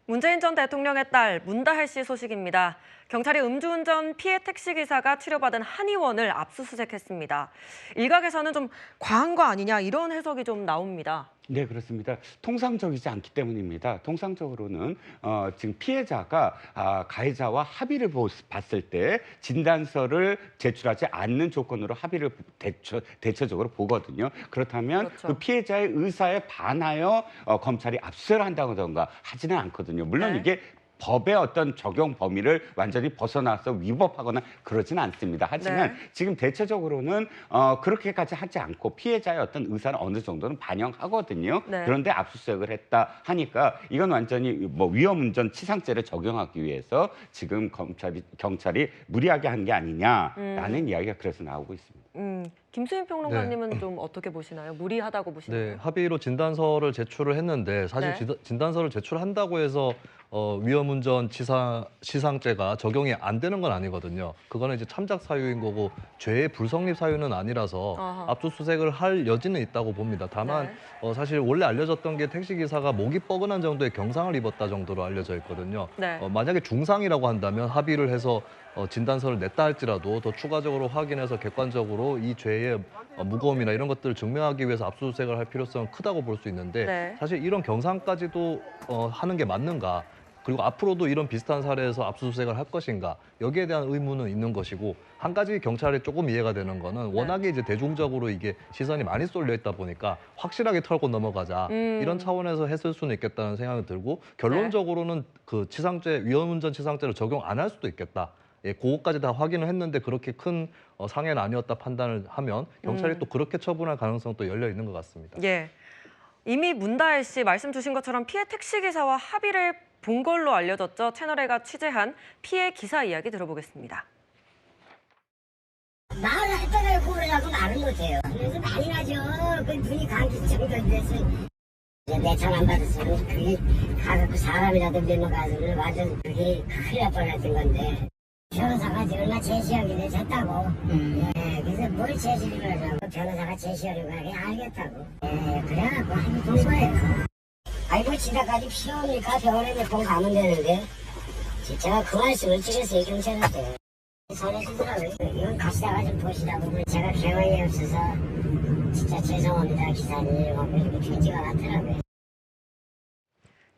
문재인 전 대통령의 딸 문다혜 씨 소식입니다. 경찰이 음주운전 피해 택시기사가 치료받은 한의원을 압수수색했습니다. 일각에서는 좀 과한 거 아니냐 이런 해석이 좀 나옵니다. 네, 그렇습니다. 통상적이지 않기 때문입니다. 통상적으로는 지금 피해자가 가해자와 합의를 봤을 때 진단서를 제출하지 않는 조건으로 합의를 대체적으로 보거든요. 그렇다면 그렇죠. 그 피해자의 의사에 반하여 검찰이 압수를 한다던가 하지는 않거든요. 물론 네. 이게 법의 어떤 적용 범위를 완전히 벗어나서 위법하거나 그러지는 않습니다. 하지만 네. 지금 대체적으로는 그렇게까지 하지 않고 피해자의 어떤 의사는 어느 정도는 반영하거든요. 네. 그런데 압수수색을 했다 하니까 이건 완전히 뭐 위험운전 치상죄를 적용하기 위해서 지금 경찰이 무리하게 한 게 아니냐라는 이야기가 그래서 나오고 있습니다. 김수인 평론가님은 좀 어떻게 보시나요? 무리하다고 보시나요? 네, 합의로 진단서를 제출을 했는데 사실 네. 진단서를 제출한다고 해서 위험운전 치상죄가 적용이 안 되는 건 아니거든요. 그거는 이제 참작 사유인 거고 죄의 불성립 사유는 아니라서 아하. 압수수색을 할 여지는 있다고 봅니다. 다만 사실 원래 알려졌던 게 택시기사가 목이 뻐근한 정도의 경상을 입었다 정도로 알려져 있거든요. 네. 만약에 중상이라고 한다면 합의를 해서 진단서를 냈다 할지라도 더 추가적으로 확인해서 객관적으로 이 죄의 무거움이나 이런 것들을 증명하기 위해서 압수수색을 할 필요성은 크다고 볼 수 있는데 네. 사실 이런 경상까지도 하는 게 맞는가? 그리고 앞으로도 이런 비슷한 사례에서 압수수색을 할 것인가? 여기에 대한 의문은 있는 것이고 한 가지 경찰에 조금 이해가 되는 거는 워낙에 이제 대중적으로 이게 시선이 많이 쏠려 있다 보니까 확실하게 털고 넘어가자 이런 차원에서 했을 수는 있겠다는 생각이 들고 결론적으로는 그 위험운전 치상죄를 적용 안 할 수도 있겠다. 예, 그거까지 다 확인을 했는데 그렇게 큰 상해는 아니었다 판단을 하면 경찰이 또 그렇게 처분할 가능성도 열려 있는 것 같습니다. 예. 이미 문다혜 씨 말씀 주신 것처럼 피해 택시기사와 합의를 본 걸로 알려졌죠. 채널A가 취재한 피해 기사 이야기 들어보겠습니다. 마을 할때가 그러라고 말을 못해요. 그래서 많이 나죠. 그 눈이 감기 정도인데서 내 돈 안 받았으면 그게 가갖고 사람이라도 몇 명 가서 완전 그게 큰일 날 뻔했던 건데 변호사가 얼마 제시하기로 했다고. 예, 그래서 뭘 제시를 하냐고 변호사가 제시하려고 하게 알겠다고. 예, 그래갖고 한번 본 거예요. 아이고 지다까지 필요하니까 병원에 몇 번 가면 되는데 제가 그 말씀을 드렸어요 경찰한테. 전해주더라고요. 이건 가시다가 좀 보시라고. 제가 경험이 없어서 진짜 죄송합니다 기사님 하고 이렇게 편지가 왔더라고요.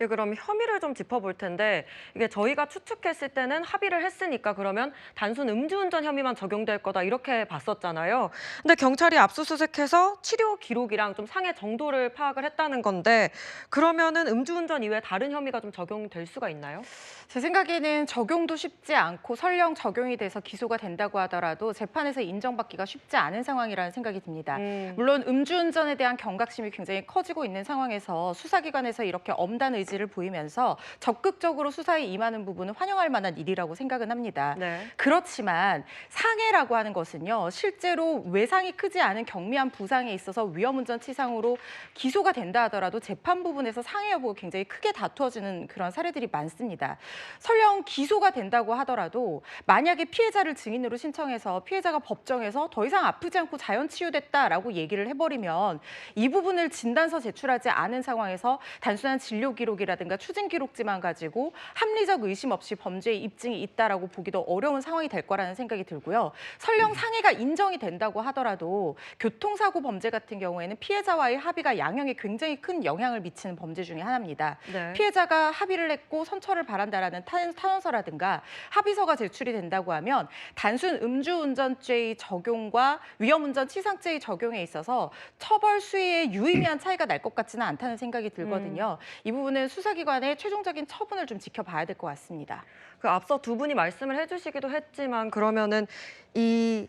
예, 그럼 혐의를 좀 짚어볼 텐데 이게 저희가 추측했을 때는 합의를 했으니까 그러면 단순 음주운전 혐의만 적용될 거다 이렇게 봤었잖아요. 근데 경찰이 압수수색해서 치료 기록이랑 좀 상해 정도를 파악을 했다는 건데 그러면은 음주운전 이외에 다른 혐의가 좀 적용될 수가 있나요? 제 생각에는 적용도 쉽지 않고 설령 적용이 돼서 기소가 된다고 하더라도 재판에서 인정받기가 쉽지 않은 상황이라는 생각이 듭니다. 물론 음주운전에 대한 경각심이 굉장히 커지고 있는 상황에서 수사기관에서 이렇게 엄단 의지를 보이면서 적극적으로 수사에 임하는 부분은 환영할 만한 일이라고 생각은 합니다. 네. 그렇지만 상해라고 하는 것은요. 실제로 외상이 크지 않은 경미한 부상에 있어서 위험운전 치상으로 기소가 된다 하더라도 재판 부분에서 상해 여부가 굉장히 크게 다투어지는 그런 사례들이 많습니다. 설령 기소가 된다고 하더라도 만약에 피해자를 증인으로 신청해서 피해자가 법정에서 더 이상 아프지 않고 자연 치유됐다라고 얘기를 해버리면 이 부분을 진단서 제출하지 않은 상황에서 단순한 진료 기록이라든가 추진 기록지만 가지고 합리적 의심 없이 범죄의 입증이 있다라고 보기도 어려운 상황이 될 거라는 생각이 들고요. 설령 상해가 인정이 된다고 하더라도 교통사고 범죄 같은 경우에는 피해자와의 합의가 양형에 굉장히 큰 영향을 미치는 범죄 중에 하나입니다. 네. 피해자가 합의를 했고 선처를 바란다라는 탄원서라든가 합의서가 제출이 된다고 하면 단순 음주운전죄의 적용과 위험운전 치상죄의 적용에 있어서 처벌 수위에 유의미한 차이가 날 것 같지는 않다는 생각이 들거든요. 이 부분은 수사기관의 최종적인 처분을 좀 지켜봐야 될 것 같습니다. 그 앞서 두 분이 말씀을 해주시기도 했지만 그러면은 이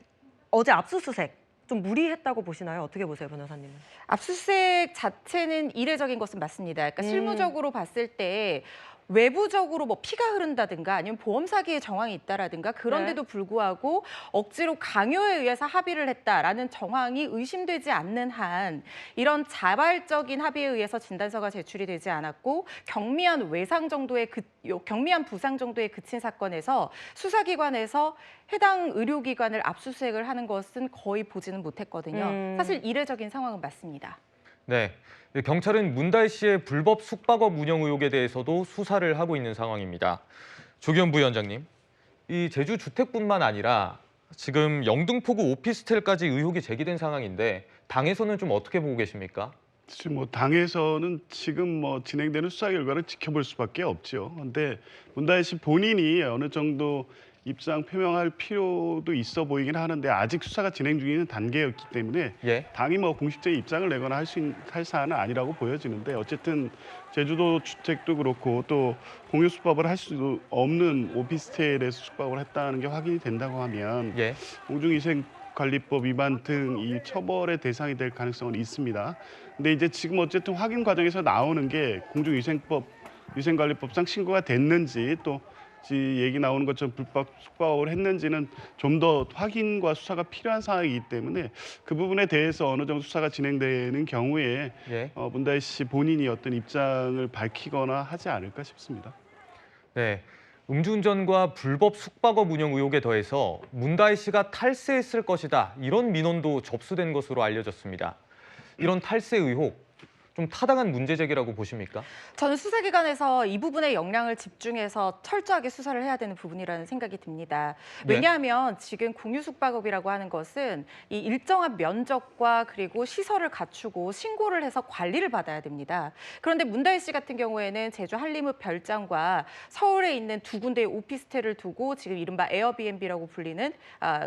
어제 압수수색 좀 무리했다고 보시나요? 어떻게 보세요, 변호사님은? 압수수색 자체는 이례적인 것은 맞습니다. 그러니까 실무적으로 봤을 때 외부적으로 뭐 피가 흐른다든가 아니면 보험 사기의 정황이 있다라든가 그런데도 불구하고 억지로 강요에 의해서 합의를 했다라는 정황이 의심되지 않는 한 이런 자발적인 합의에 의해서 진단서가 제출이 되지 않았고 경미한 외상 정도의 경미한 부상 정도에 그친 사건에서 수사기관에서 해당 의료기관을 압수수색을 하는 것은 거의 보지는 못했거든요. 사실 이례적인 상황은 맞습니다. 네. 경찰은 문다혜 씨의 불법 숙박업 운영 의혹에 대해서도 수사를 하고 있는 상황입니다. 조기현 부위원장님, 이 제주 주택뿐만 아니라 지금 영등포구 오피스텔까지 의혹이 제기된 상황인데 당에서는 좀 어떻게 보고 계십니까? 지금 뭐 당에서는 지금 뭐 진행되는 수사 결과를 지켜볼 수밖에 없죠. 그런데 문다혜 씨 본인이 어느 정도 입장 표명할 필요도 있어 보이긴 하는데 아직 수사가 진행 중인 단계였기 때문에 예. 당이 뭐 공식적인 입장을 내거나 할 사안은 아니라고 보여지는데 어쨌든 제주도 주택도 그렇고 또 공유 숙박을 할 수 없는 오피스텔에서 숙박을 했다는 게 확인이 된다고 하면 예. 공중위생관리법 위반 등 이 처벌의 대상이 될 가능성은 있습니다. 근데 이제 지금 어쨌든 확인 과정에서 나오는 게 위생관리법상 신고가 됐는지 또 얘기 나오는 것처럼 불법 숙박을 했는지는 좀 더 확인과 수사가 필요한 상황이기 때문에 그 부분에 대해서 어느 정도 수사가 진행되는 경우에 예. 문다혜 씨 본인이 어떤 입장을 밝히거나 하지 않을까 싶습니다. 네. 음주운전과 불법 숙박업 운영 의혹에 더해서 문다혜 씨가 탈세했을 것이다. 이런 민원도 접수된 것으로 알려졌습니다. 이런 탈세 의혹, 좀 타당한 문제 제기라고 보십니까? 저는 수사기관에서 이 부분에 역량을 집중해서 철저하게 수사를 해야 되는 부분이라는 생각이 듭니다. 네. 왜냐하면 지금 공유숙박업이라고 하는 것은 이 일정한 면적과 그리고 시설을 갖추고 신고를 해서 관리를 받아야 됩니다. 그런데 문다혜 씨 같은 경우에는 제주 한림읍 별장과 서울에 있는 두 군데의 오피스텔을 두고 지금 이른바 에어비앤비라고 불리는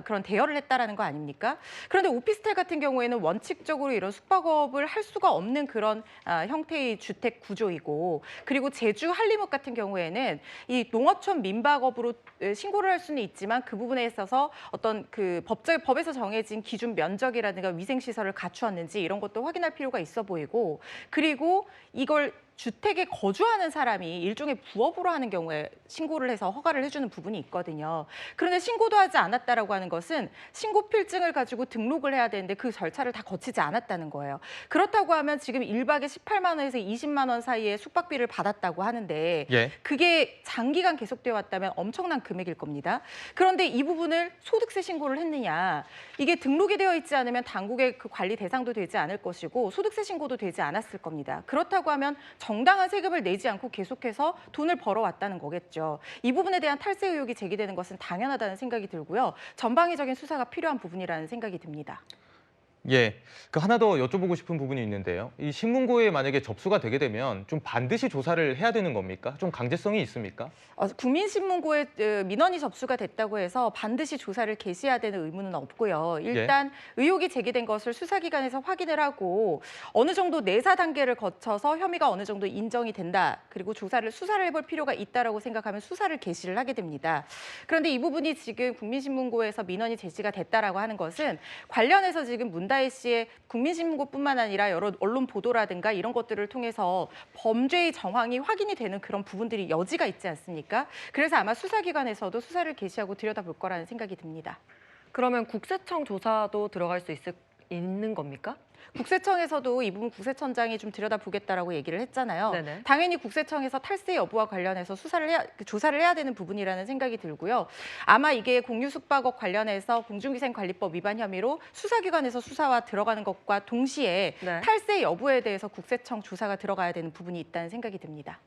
그런 대여를 했다라는 거 아닙니까? 그런데 오피스텔 같은 경우에는 원칙적으로 이런 숙박업을 할 수가 없는 그런 형태의 주택 구조이고, 그리고 제주 한림읍 같은 경우에는 이 농어촌 민박업으로 신고를 할 수는 있지만 그 부분에 있어서 어떤 그 법에서 정해진 기준 면적이라든가 위생 시설을 갖추었는지 이런 것도 확인할 필요가 있어 보이고, 그리고 이걸 주택에 거주하는 사람이 일종의 부업으로 하는 경우에 신고를 해서 허가를 해주는 부분이 있거든요. 그런데 신고도 하지 않았다라고 하는 것은 신고 필증을 가지고 등록을 해야 되는데 그 절차를 다 거치지 않았다는 거예요. 그렇다고 하면 지금 1박에 18만 원에서 20만 원 사이에 숙박비를 받았다고 하는데 예. 그게 장기간 계속되어 왔다면 엄청난 금액일 겁니다. 그런데 이 부분을 소득세 신고를 했느냐, 이게 등록이 되어 있지 않으면 당국의 그 관리 대상도 되지 않을 것이고 소득세 신고도 되지 않았을 겁니다. 그렇다고 하면 정당한 세금을 내지 않고 계속해서 돈을 벌어왔다는 거겠죠. 이 부분에 대한 탈세 의혹이 제기되는 것은 당연하다는 생각이 들고요. 전방위적인 수사가 필요한 부분이라는 생각이 듭니다. 예, 그 하나 더 여쭤보고 싶은 부분이 있는데요. 이 신문고에 만약에 접수가 되게 되면 좀 반드시 조사를 해야 되는 겁니까? 좀 강제성이 있습니까? 국민신문고에 민원이 접수가 됐다고 해서 반드시 조사를 개시해야 되는 의무는 없고요. 일단 의혹이 제기된 것을 수사기관에서 확인을 하고 어느 정도 내사 단계를 거쳐서 혐의가 어느 정도 인정이 된다. 그리고 수사를 해볼 필요가 있다라고 생각하면 수사를 개시를 하게 됩니다. 그런데 이 부분이 지금 국민신문고에서 민원이 제시가 됐다라고 하는 것은 관련해서 지금 문다혜 씨의 국민신문고뿐만 아니라 여러 언론 보도라든가 이런 것들을 통해서 범죄의 정황이 확인이 되는 그런 부분들이 여지가 있지 않습니까? 그래서 아마 수사기관에서도 수사를 개시하고 들여다볼 거라는 생각이 듭니다. 그러면 국세청 조사도 들어갈 수 있는 겁니까? 국세청에서도 이 부분 국세청장이 좀 들여다보겠다라고 얘기를 했잖아요. 네네. 당연히 국세청에서 탈세 여부와 관련해서 조사를 해야 되는 부분이라는 생각이 들고요. 아마 이게 공유숙박업 관련해서 공중위생관리법 위반 혐의로 수사기관에서 수사와 들어가는 것과 동시에 네. 탈세 여부에 대해서 국세청 조사가 들어가야 되는 부분이 있다는 생각이 듭니다.